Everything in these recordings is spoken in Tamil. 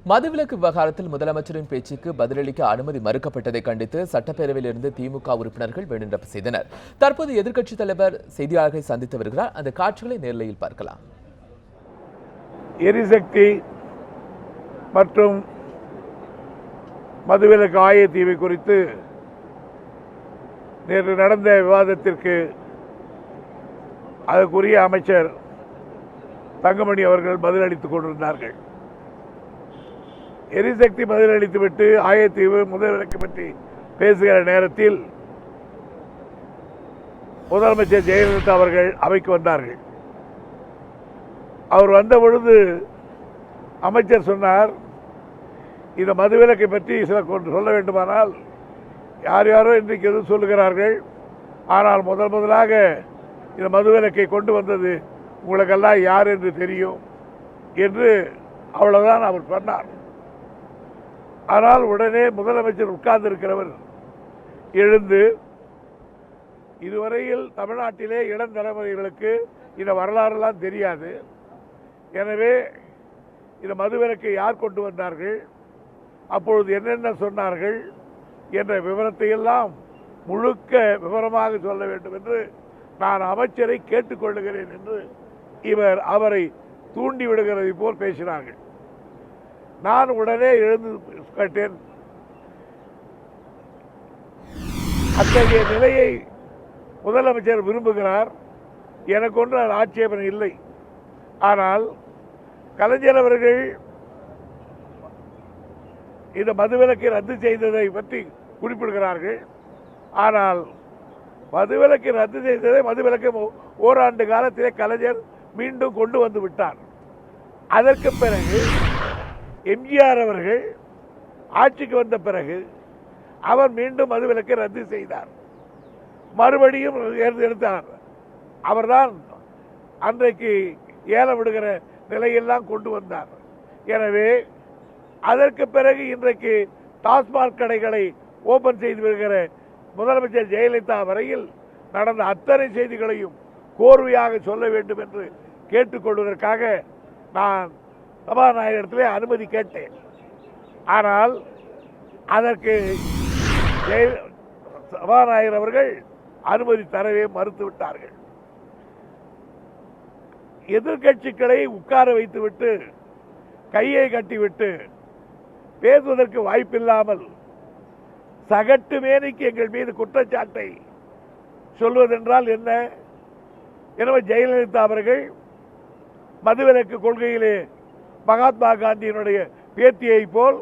மதுவிலக்கு விவகாரத்தில் முதலமைச்சரின் பேச்சுக்கு பதிலளிக்க அனுமதி மறுக்கப்பட்டதை கண்டித்து சட்டப்பேரவையில் இருந்து திமுக உறுப்பினர்கள் வெளிநடப்பு செய்தனர். தற்போது எதிர்க்கட்சித் தலைவர் செய்தியாளர்களை சந்தித்து வருகிறார். அந்த காட்சிகளை நேரலையில் பார்க்கலாம். எரிசக்தி மற்றும் மதுவிலக்கு ஆயத்தீவை குறித்து நேற்று நடந்த விவாதத்திற்கு அதற்குரிய அமைச்சர் தங்கமணி அவர்கள் பதிலளித்துக் கொண்டிருந்தார்கள். எரிசக்தி பதிலளித்துவிட்டு ஆயத்தீவு முதல்வருக்கு பற்றி பேசுகிற நேரத்தில் முதலமைச்சர் ஜெயலலிதா அவர்கள் அவைக்கு வந்தார்கள். அவர் வந்த பொழுது அமைச்சர் சொன்னார், இந்த மதுவிலக்கை பற்றி சில சொல்ல வேண்டுமானால் யார் யாரோ இன்றைக்கு எதுவும் சொல்லுகிறார்கள், ஆனால் முதலாக இந்த மதுவிலக்கை கொண்டு வந்தது உங்களுக்கெல்லாம் யார் என்று தெரியும் என்று அவ்வளவுதான் அவர் சொன்னார். ஆனால் உடனே முதலமைச்சர் உட்கார்ந்து இருக்கிறவர் எழுந்து, இதுவரையில் தமிழ்நாட்டிலே இளம் தலைமுறைகளுக்கு இந்த வரலாறுலாம் தெரியாது, எனவே இந்த மதுவிலக்கை யார் கொண்டு வந்தார்கள், அப்பொழுது என்னென்ன சொன்னார்கள் என்ற விவரத்தை எல்லாம் முழுக்க விவரமாக சொல்ல வேண்டும் என்று நான் அமைச்சரை கேட்டுக்கொள்ளுகிறேன் என்று இவர் அவரை தூண்டி விடுகிறதை போல் பேசினார்கள். நான் உடனே எழுந்து கேட்டேன், அத்தகைய நிலையை முதலமைச்சர் விரும்புகிறார், எனக்கு ஒன்று அது ஆட்சேபனை இல்லை. ஆனால் கலைஞர் அவர்கள் இந்த மதுவிலக்கை ரத்து செய்ததை பற்றி குறிப்பிடுகிறார்கள். ஆனால் மதுவிலக்கை ரத்து செய்ததை மதுவிலக்கை ஓராண்டு காலத்திலே கலைஞர் மீண்டும் கொண்டு வந்து விட்டார். அதற்கு பிறகு எம்ஜிஆர் அவர்கள் ஆட்சிக்கு வந்த பிறகு அவர் மீண்டும் மதுவிலக்கை ரத்து செய்தார், மறுபடியும் எடுத்தார். அவர்தான் அன்றைக்கு ஏலம் விடுகிற நிலையெல்லாம் கொண்டு வந்தார். எனவே அதற்கு பிறகு இன்றைக்கு டாஸ்மாக் கடைகளை ஓபன் செய்து வருகிற முதலமைச்சர் ஜெயலலிதா வரையில் நடந்த அத்தனை செய்திகளையும் கோர்வையாக சொல்ல வேண்டும் என்று கேட்டுக்கொள்வதற்காக நான் சபாநாயகரிடத்திலே அனுமதி கேட்டேன். ஆனால் அதற்கு சபாநாயகர் அவர்கள் அனுமதி தரவே மறுத்துவிட்டார்கள். எதிர்கட்சிகளை உட்கார வைத்துவிட்டு கையை கட்டிவிட்டு பேசுவதற்கு வாய்ப்பில்லாமல் சகட்டு மேனிக்கு எங்கள் மீது குற்றச்சாட்டை சொல்வதென்றால் என்ன? எனவே ஜெயலலிதா அவர்கள் மதுவிலக்கு கொள்கையிலே மகாத்மா காந்தியினுடைய பேத்தியை போல்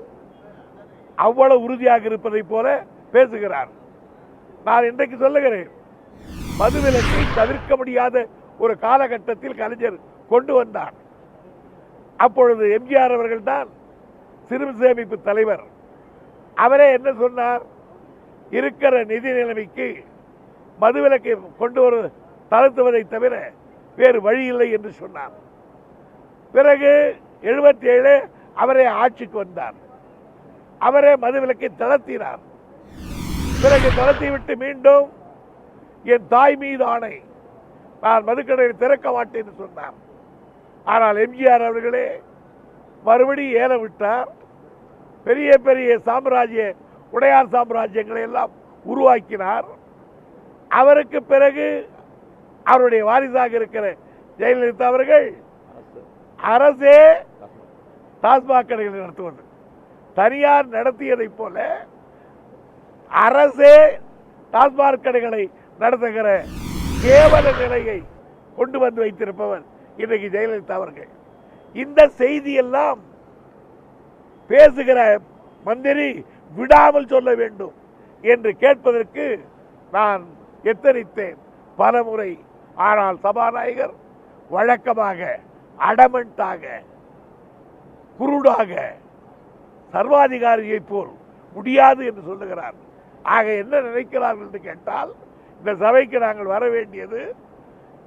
அவ்வளவு உறுதியாக இருப்பதை போல பேசுகிறார். நான் இன்றைக்கு சொல்லுகிறேன், மதுவிலக்கை தவிர்க்க முடியாத ஒரு காலகட்டத்தில் கலைஞர் கொண்டு வந்தார். அப்பொழுது எம்ஜிஆர் அவர்கள் தான் சிறுமி சேமிப்பு தலைவர். அவரே என்ன சொன்னார்? இருக்கிற நிதி நிலைமைக்கு மதுவிலக்கை கொண்டு வர தளர்த்துவதை தவிர வேறு வழி இல்லை என்று சொன்னார். பிறகு 77 அவரே ஆட்சிக்கு வந்தார். அவரே மதுவிலக்கை தளர்த்தினார். பிறகு தளர்த்திவிட்டு மீண்டும் என் தாய் மீது ஆணை, நான் மதுக்கடையை திறக்க மாட்டேன் என்று சொன்னார். ஆனால் எம்ஜிஆர் அவர்களே மறுபடியும் ஏல விட்டார். பெரிய பெரிய சாம்ராஜ்ய உடையார் சாம்ராஜ்யங்களை எல்லாம் உருவாக்கினார். அவருக்கு பிறகு அவருடைய வாரிசாக இருக்கிற ஜெயலலிதா அவர்கள் அரசே டாஸ்மாக் கடைகளை நடத்துவது, தனியார் நடத்தியதை போல அரசே டாஸ்மாக் கடைகளை நடத்துகிற கேவல நிலையை கொண்டு வந்து வைத்திருப்பவர் இன்றைக்கு ஜெயலலிதா அவர்கள். இந்த செய்தியெல்லாம் பேசுகிற மந்திரி விடாமல் சொல்ல வேண்டும் என்று கேட்பதற்கு நான் எத்தனித்தேன் பல முறை. ஆனால் சபாநாயகர் வழக்கமாக அடமண்டாக குருடாக சர்வாதிகாரியை போல் முடியாது என்று சொல்லுகிறார். ஆக என்ன நினைக்கிறார்கள் என்று கேட்டால், இந்த சபைக்கு நாங்கள் வர வேண்டியது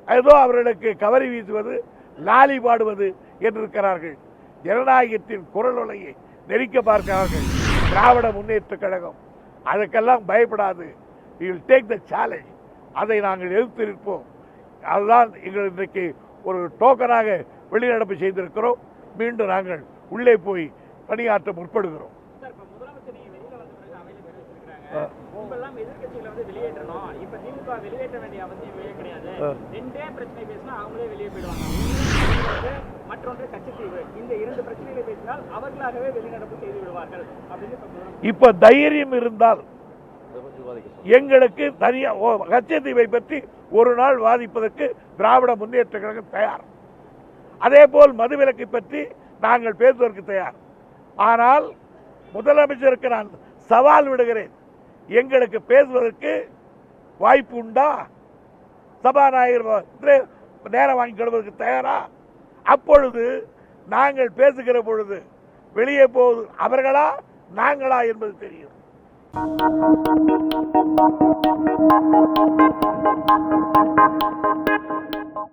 ஏதோ அவர்களுக்கு கவரி வீசுவது, லாலி பாடுவது என்றிருக்கிறார்கள். ஜனநாயகத்தின் குரல் ஒலையை நெரிக்க பார்க்கிறார்கள். திராவிட முன்னேற்ற கழகம் அதுக்கெல்லாம் பயப்படாது. we will take the challenge. அதை நாங்கள் எதிர்த்து நிற்போம். அதுதான் எங்கள் இன்றைக்கு ஒரு டோக்கனாக வெளிநடப்பு செய்திருக்கிறோம். மீண்டும் நாங்கள் உள்ளே போய் பணியாற்ற முற்படுகிறோம். இப்ப தைரியம் இருந்தால் எங்களுக்கு தனியா கச்சத்தீவை பற்றி ஒரு நாள் வாதிப்பதற்கு திராவிட முன்னேற்ற கழகம் தயார். அதே போல் மதுவிலக்கை பற்றி நாங்கள் பேசுவதற்கு தயார். ஆனால் முதலமைச்சருக்கு நான் சவால் விடுகிறேன், எங்களுக்கு பேசுவதற்கு வாய்ப்பு உண்டா? சபாநாயகர் நேரம் வாங்கி கொள்வதற்கு தயாரா? அப்பொழுது நாங்கள் பேசுகிற பொழுது வெளியே போவது அவர்களா நாங்களா என்பது தெரியும்.